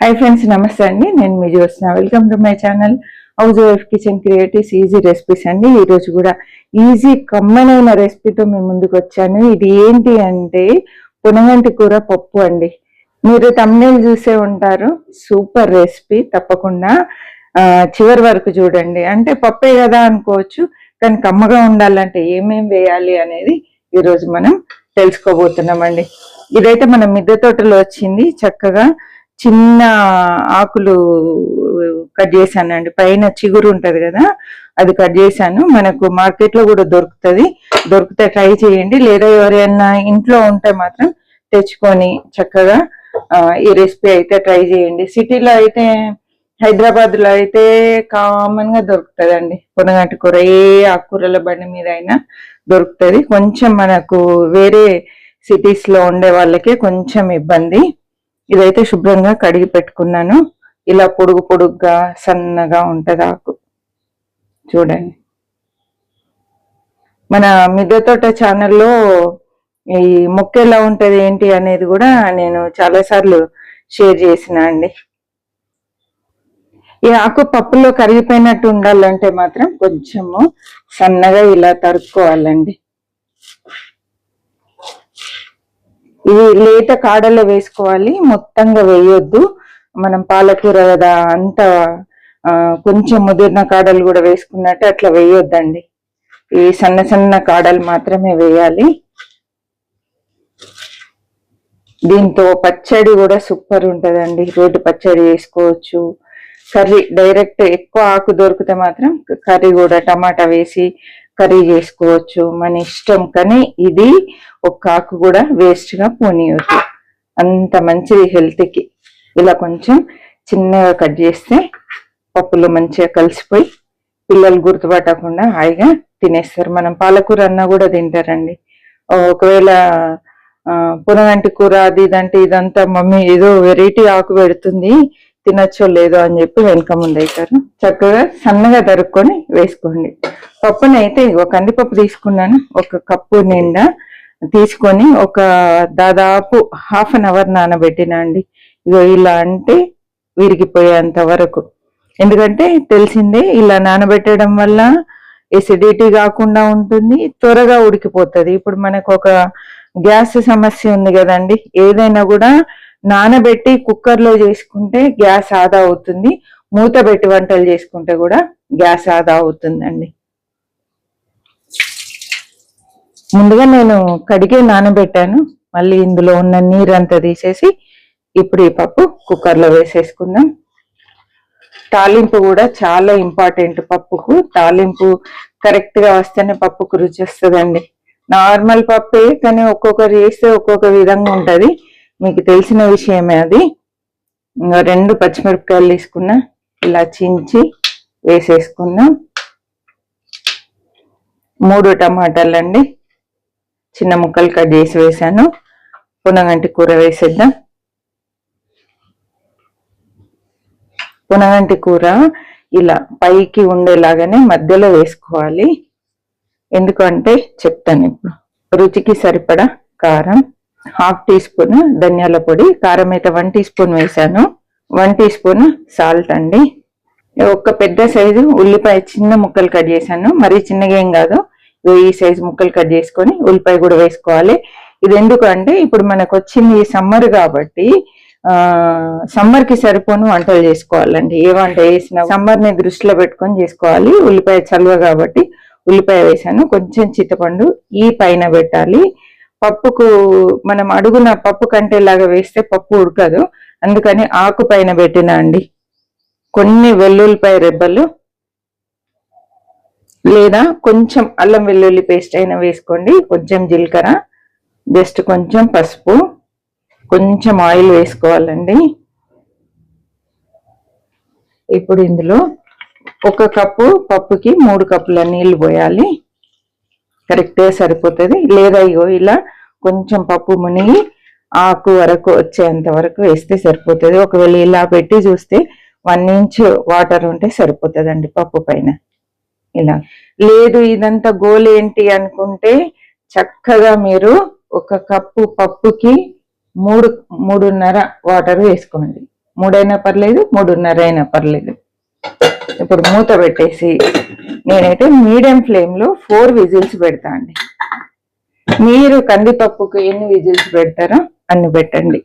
Hi friends, నమస్తే అండి. నేను మీ Jyotsna. Welcome to my channel housewife kitchen creatives easy recipes అండి. ఈరోజు కూడా ఈజీ కమ్మనైన రెసిపీతో మేము ముందుకు వచ్చాను. ఇది ఏంటి అంటే పునగంటి కూర పప్పు అండి. మీరు thumbnail చూసే ఉంటారు. సూపర్ రెసిపీ, తప్పకుండా చివరి వరకు చూడండి. అంటే పప్పే కదా అనుకోవచ్చు, కానీ కమ్మగా ఉండాలంటే ఏమేం వేయాలి అనేది ఈరోజు మనం తెలుసుకోబోతున్నామండి. ఇదైతే మన మిద్దె తోటలో వచ్చింది. చక్కగా చిన్న ఆకులు కట్ చేశానండి. పైన చిగురు ఉంటది కదా, అది కట్ చేశాను. మనకు మార్కెట్ లో కూడా దొరికితే ట్రై చేయండి. లేదా ఎవరైనా ఇంట్లో ఉంటే మాత్రం తెచ్చుకొని చక్కగా ఈ రెసిపీ అయితే ట్రై చేయండి. సిటీలో అయితే, హైదరాబాద్ లో అయితే కామన్ గా దొరుకుతుందండి పునగంటి కూర. ఏ ఆకుకూరల బండి మీద అయినా దొరుకుతుంది. కొంచెం మనకు వేరే సిటీస్ లో ఉండే వాళ్ళకే కొంచెం ఇబ్బంది. ఇదైతే శుభ్రంగా కడిగి పెట్టుకున్నాను. ఇలా పొడుగుగా సన్నగా ఉంటది ఆకు. చూడండి, మన మిద్దె తోట ఛానల్లో ఈ మొక్క ఎలా ఉంటది ఏంటి అనేది కూడా నేను చాలా సార్లు షేర్ చేసిన అండి. ఈ ఆకు పప్పులో కరిగిపోయినట్టు ఉండాలంటే మాత్రం కొంచెము సన్నగా ఇలా తరుక్కోవాలండి. ఇది లేత కాడల్లో వేసుకోవాలి, మొత్తంగా వేయొద్దు. మనం పాలకూర కదా, అంత కొంచెం ముదిరిన కాడలు కూడా వేసుకున్నట్టు అట్లా వేయొద్దండి. ఈ సన్న సన్న కాడలు మాత్రమే వేయాలి. దీంతో పచ్చడి కూడా సూపర్ ఉంటదండి. రోటి పచ్చడి వేసుకోవచ్చు. కర్రీ డైరెక్ట్ ఎక్కువ ఆకు దొరికితే మాత్రం కర్రీ కూడా టమాటా వేసి కర్రీ చేసుకోవచ్చు, మన ఇష్టం. కానీ ఇది ఒక ఆకు కూడా వేస్ట్ గా పోనీయొద్దు, అంత మంచిది హెల్త్ కి. ఇలా కొంచెం చిన్నగా కట్ చేస్తే పప్పులో మంచిగా కలిసిపోయి పిల్లలు గుర్తుపట్టకుండా హాయిగా తినేస్తారు. మనం పాలకూర అన్నా కూడా తింటారండి. ఒకవేళ పునగంటి కూర అది ఇదంటే ఇదంతా మమ్మీ ఏదో వెరైటీ ఆకు పెడుతుంది, తినచ్చో లేదో అని చెప్పి వెనక ముందు అవుతారు. చక్కగా సన్నగా తరుక్కొని వేసుకోండి. పప్పుని అయితే ఒక కందిపప్పు తీసుకున్నాను, ఒక కప్పు నిండా తీసుకొని ఒక దాదాపు హాఫ్ అన్ అవర్ నానబెట్టినా అండి. ఇగో ఇలా అంటే విరిగిపోయేంత వరకు. ఎందుకంటే తెలిసిందే, ఇలా నానబెట్టడం వల్ల ఎసిడిటీ కాకుండా ఉంటుంది, త్వరగా ఉడికిపోతుంది. ఇప్పుడు మనకు ఒక గ్యాస్ సమస్య ఉంది కదండి. ఏదైనా కూడా నానబెట్టి కుక్కర్లో చేసుకుంటే గ్యాస్ ఆదా అవుతుంది, మూత పెట్టి వంటలు చేసుకుంటే కూడా గ్యాస్ ఆదా అవుతుందండి. ముందుగా నేను కడిగే నానబెట్టాను. మళ్ళీ ఇందులో ఉన్న నీరంతా తీసేసి ఇప్పుడు ఈ పప్పు కుక్కర్లో వేసేసుకుందాం. తాలింపు కూడా చాలా ఇంపార్టెంట్. పప్పుకు తాలింపు కరెక్ట్ గా వస్తేనే పప్పుకు రుచి వస్తుందండి. నార్మల్ పప్పే, కానీ ఒక్కొక్కరు చేస్తే ఒక్కొక్క విధంగా ఉంటది, మీకు తెలిసిన విషయమే అది. ఇంకా 2 పచ్చిమిరపకాయలు తీసుకున్నా, ఇలా చించి వేసేసుకున్నాం. 3 టమాటాలు అండి, చిన్న ముక్కలు కట్ చేసి వేసాను. పునగంటి కూర వేసేద్దాం. పునగంటి కూర ఇలా పైకి ఉండేలాగానే మధ్యలో వేసుకోవాలి. ఎందుకంటే చెప్తాను ఇప్పుడు. రుచికి సరిపడా కారం, 1/2 టీ స్పూన్ ధనియాల పొడి, కారం అయితే 1 టీ స్పూన్ వేసాను. 1 టీ స్పూన్ సాల్ట్ అండి. ఒక పెద్ద సైజు ఉల్లిపాయ చిన్న ముక్కలు కట్ చేశాను, మరీ చిన్నగా ఏం కాదు, ఈ సైజు ముక్కలు కట్ చేసుకొని ఉల్లిపాయ కూడా వేసుకోవాలి. ఇది ఎందుకు అంటే ఇప్పుడు మనకు వచ్చింది సమ్మర్ కాబట్టి సమ్మర్ కి సరిపోను వంటలు చేసుకోవాలండి. ఏ వంట వేసినా సమ్మర్ ని దృష్టిలో పెట్టుకొని చేసుకోవాలి. ఉల్లిపాయ చలువ కాబట్టి ఉల్లిపాయ వేసాను. కొంచెం చింతపండు ఈ పైన పెట్టాలి. పప్పుకు మనం అడుగున పప్పు కంటేలాగా వేస్తే పప్పు ఉడకదు, అందుకని ఆకు పైన పెట్టినా అండి. కొన్ని వెల్లుల్లిపాయ రెబ్బలు, లేదా కొంచెం అల్లం వెల్లుల్లి పేస్ట్ అయినా వేసుకోండి. కొంచెం జీలకర్ర, జస్ట్ కొంచెం పసుపు, కొంచెం ఆయిల్ వేసుకోవాలండి. ఇప్పుడు ఇందులో 1 కప్పు పప్పుకి 3 కప్పుల నీళ్లు పోయాలి. కరెక్ట్గా సరిపోతుంది. లేదా ఇగో ఇలా కొంచెం పప్పు మునిగి ఆకు వరకు వచ్చేంత వరకు వేస్తే సరిపోతుంది. ఒకవేళ ఇలా పెట్టి చూస్తే 1 ఇంచ్ వాటర్ ఉంటే సరిపోతుందండి పప్పు పైన. ఇలా లేదు ఇదంతా గోలేంటి అనుకుంటే చక్కగా మీరు 1 కప్పు పప్పుకి 3-3.5 వాటర్ వేసుకోండి. 3 అయినా పర్లేదు, 3:30 అయినా పర్లేదు. ఇప్పుడు మూత పెట్టేసి నేనైతే మీడియం ఫ్లేమ్ లో 4 విజిల్స్ పెడతా అండి. మీరు కందిపప్పుకు ఎన్ని విజిల్స్ పెడతారో అన్ని పెట్టండి.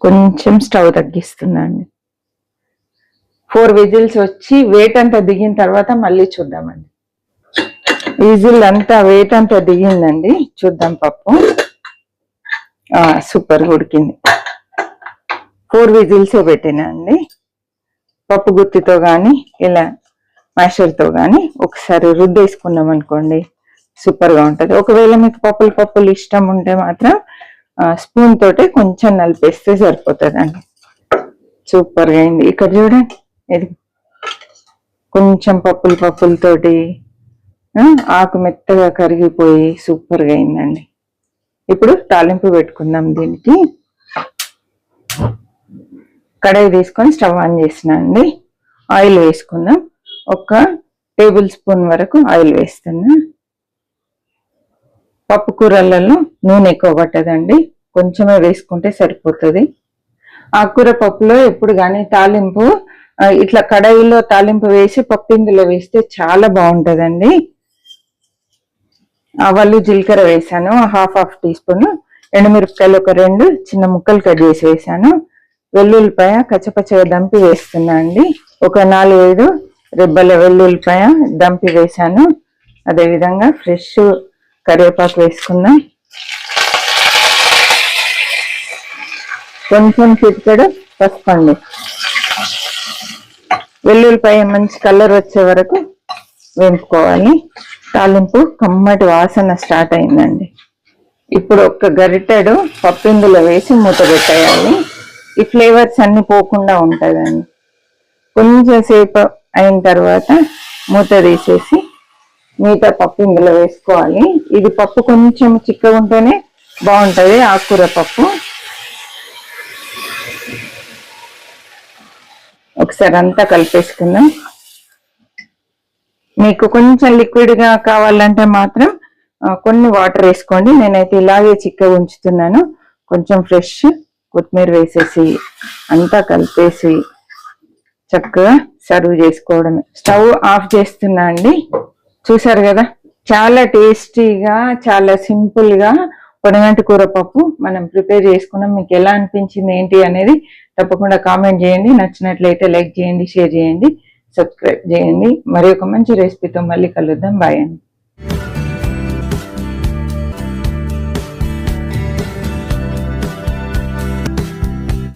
కొంచెం స్టవ్ తగ్గిస్తున్నా అండి. 4 విజిల్స్ వచ్చి వెయిట్ అంతా దిగిన తర్వాత మళ్ళీ చూద్దామండి. విజిల్ అంతా వెయిట్ అంతా దిగిందండి. చూద్దాం పప్పు. సూపర్ ఉడికింది. 4 విజిల్స్ పెట్టినా అండి. పప్పు గుత్తితో కానీ ఇలా మ్యాషర్తో కానీ ఒకసారి రుద్దేసుకున్నాం అనుకోండి, సూపర్గా ఉంటుంది. ఒకవేళ మీకు పప్పులు ఇష్టం ఉంటే మాత్రం స్పూన్ తోటే కొంచెం నలిపేస్తే సరిపోతుందండి. సూపర్గా అయింది. ఇక్కడ చూడండి, ఇది కొంచెం పప్పులతోటి ఆకు మెత్తగా కరిగిపోయి సూపర్గా అయిందండి. ఇప్పుడు తాలింపు పెట్టుకుందాం. దీనికి కడాయి తీసుకొని స్టవ్ ఆన్ చేసిన అండి. ఆయిల్ వేసుకుందాం. 1 టేబుల్ స్పూన్ వరకు ఆయిల్ వేస్తున్నా. పప్పు కూరలలో నూనె ఎక్కువ పట్టదండి, కొంచెమే వేసుకుంటే సరిపోతుంది. ఆకుకూర పప్పులో ఎప్పుడు కానీ తాలింపు ఇట్లా కడాయిలో తాలింపు వేసి పప్పు ఇందులో వేస్తే చాలా బాగుంటుందండి. ఆవాలు జీలకర్ర వేసాను, హాఫ్ టీ స్పూన్. ఎండుమిరపకాయలు 2 చిన్న ముక్కలు కట్ చేసి వేసాను. వెల్లుల్లిపాయ కచ్చపచ్చగా దంపి వేస్తున్నా అండి. 4-5 రెబ్బల వెల్లుల్లిపాయ దంపి వేసాను. అదేవిధంగా ఫ్రెష్ కరివేపాకు వేసుకుందాం. కొంచెం చిటికెడు పసుపు అండి. వెల్లుల్లిపాయ మంచి కలర్ వచ్చే వరకు వేపుకోవాలి. తాలింపు కమ్మటి వాసన స్టార్ట్ అయిందండి. ఇప్పుడు 1 గరిటెడు పప్పు ఇందులో వేసి మూత పెట్టేయాలి. ఈ ఫ్లేవర్స్ అన్ని పోకుండా ఉంటుందండి. కొంచెం సేపు అయిన తర్వాత మూత తీసేసి మిగతా పప్పు ఇందులో వేసుకోవాలి. ఇది పప్పు కొంచెం చిక్కగా ఉంటేనే బాగుంటుంది, ఆకుకూర పప్పు. ఒకసారి అంతా కలిపేసుకుందాం. మీకు కొంచెం లిక్విడ్ గా కావాలంటే మాత్రం కొన్ని వాటర్ వేసుకోండి. నేనైతే ఇలాగే చిక్కగా ఉంచుతున్నాను. కొంచెం ఫ్రెష్ కొత్తిమీర వేసేసి అంతా కలిపేసి చక్కగా సర్వ్ చేసుకోవడమే. స్టవ్ ఆఫ్ చేస్తున్నా అండి. చూసారు కదా, చాలా టేస్టీగా చాలా సింపుల్ గా పొడగంటి కూర పప్పు మనం ప్రిపేర్ చేసుకున్నాం. మీకు ఎలా అనిపించింది ఏంటి అనేది తప్పకుండా కామెంట్ చేయండి. నచ్చినట్లయితే లైక్ చేయండి, షేర్ చేయండి, సబ్స్క్రైబ్ చేయండి. మరి ఒక మంచి రెసిపీతో మళ్ళీ కలుద్దాం. బాయ్ అండి.